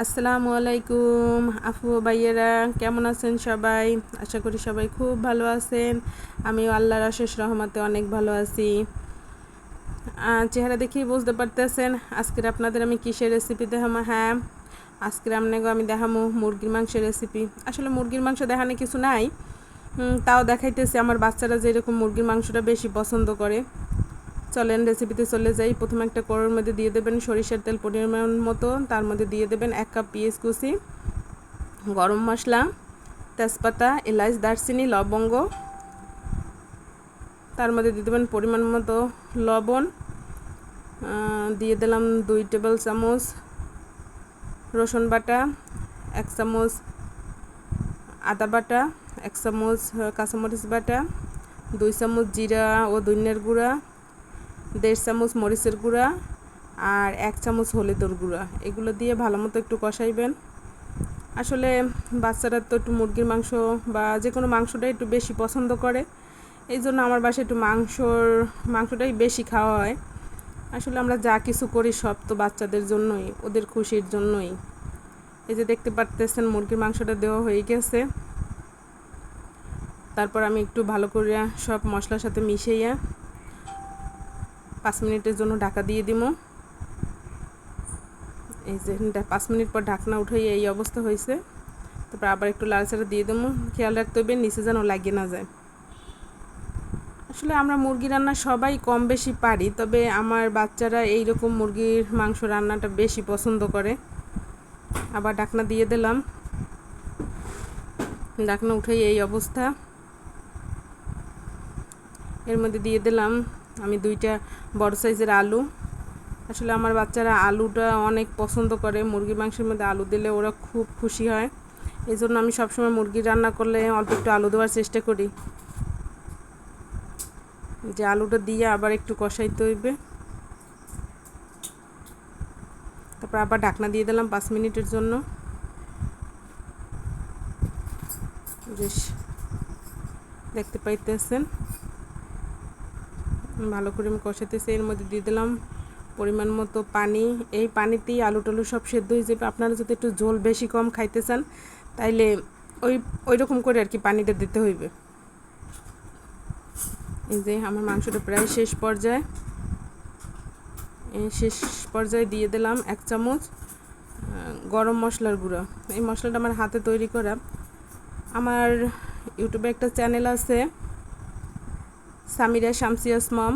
আসসালামু আলাইকুম আপু ভাইয়েরা, কেমন আছেন সবাই? আশা করি সবাই খুব ভালো আছেন। আমিও আল্লাহর অশেষ রহমতে অনেক ভালো আছি। চেহারা দেখেই বুঝতে পারতেছেন আজকের আপনাদের আমি কিসের রেসিপি দেখামো। হ্যাঁ, আজকের আপনাকে আমি দেখামো মুরগির মাংসের রেসিপি। আসলে মুরগির মাংস দেখানো কিছু নাই, তাও দেখাইতেছি আমার বাচ্চারা যেরকম মুরগির মাংসটা বেশি পছন্দ করে। চলেন রেসিপিতে চলে যাই। প্রথমে একটা কড়াইয়ের মধ্যে দিয়ে দেবেন সরিষার তেল পরিমাণ মতো, তার মধ্যে দিয়ে দেবেন 1 কাপ পেঁয়াজ কুচি, গরম মশলা, তেজপাতা, এলাচ, দারচিনি, লবঙ্গ, তার মধ্যে দিয়ে দেবেন পরিমাণ মতো লবণ, দিয়ে দিলাম 2 টেবিল চামচ রসুন বাটা, 1 চামচ আদা বাটা, 1 চামচ কাঁচামরিচ বাটা, 2 চামচ জিরা ও ধনিয়ার গুঁড়া, 1.5 চামচ মরিচের গুঁড়া আর 1 চামচ হলুদের গুঁড়া। এগুলো দিয়ে ভালো মতো একটু কষাইবেন। আসলে বাচ্চারা তো একটু মুরগির মাংস বা যে কোনো মাংসটাই একটু বেশি পছন্দ করে, এই জন্য আমার বাসায় একটু মাংসটাই বেশি খাওয়া হয়। আসলে আমরা যা কিছু করি সব তো বাচ্চাদের জন্যই, ওদের খুশির জন্যই। এই যে দেখতে পারতেছেন মুরগির মাংসটা দেওয়া হয়ে গেছে। তারপর আমি একটু ভালো করে সব মশলার সাথে মিশিয়ে 5 মিনিটের জন্য ঢাকা দিয়ে দিব। এই যে 5 মিনিট পর ঢাকনা উঠাই এই অবস্থা হয়েছে। তারপর আবার একটু লাড়াচাড়া দিয়ে দেবো। খেয়াল রাখতে হবে নিচে যেন লাগিয়ে না যায়। আসলে আমরা মুরগি রান্না সবাই কম বেশি পারি, তবে আমার বাচ্চারা এইরকম মুরগির মাংস রান্নাটা বেশি পছন্দ করে। আবার ঢাকনা দিয়ে দিলাম, ঢাকনা উঠাই এই অবস্থা। এর মধ্যে দিয়ে দিলাম আমি 2টা বড় সাইজের আলু। আসলে আমার বাচ্চারা আলুটা অনেক পছন্দ করে, মুরগির মাংসের মধ্যে আলু দিলে ওরা খুব খুশি হয়। এই জন্য আমি সবসময় মুরগি রান্না করলে অল্প একটু আলু দেওয়ার চেষ্টা করি। যে আলুটা দিয়ে আবার একটু কষাইতে হইবে। তারপর আবার ঢাকনা দিয়ে দিলাম 5 মিনিটের জন্য। বেশ দেখতে পাইতেছেন ভালো করে আমি কষাইতেছি। এর মধ্যে দিয়ে দিলাম পরিমাণ মতো পানি। এই পানিতেই আলু টালু সব সেদ্ধ হয়ে যাবে। আপনারা যদি একটু ঝোল বেশি কম খাইতে চান তাইলে ওই রকম করে আর কি পানিটা দিতে হইবে। এই যে আমার মাংসটা প্রায় শেষ পর্যায়ে। শেষ পর্যায়ে দিয়ে দিলাম 1 চামচ গরম মশলার গুঁড়া। এই মশলাটা আমার হাতে তৈরি করা। আমার ইউটিউবে একটা চ্যানেল আছে, সামিরা শামসিয়াস মম।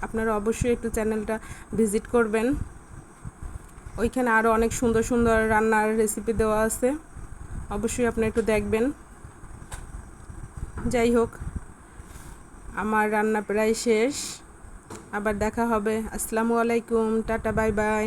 আপনারা অবশ্যই একটু চ্যানেলটা ভিজিট করবেন। ওইখানে আরও অনেক সুন্দর সুন্দর রান্নার রেসিপি দেওয়া আছে, অবশ্যই আপনি একটু দেখবেন। যাই হোক, আমার রান্না প্রায় শেষ। আবার দেখা হবে। আসসালামু আলাইকুম, টাটা, বাই বাই।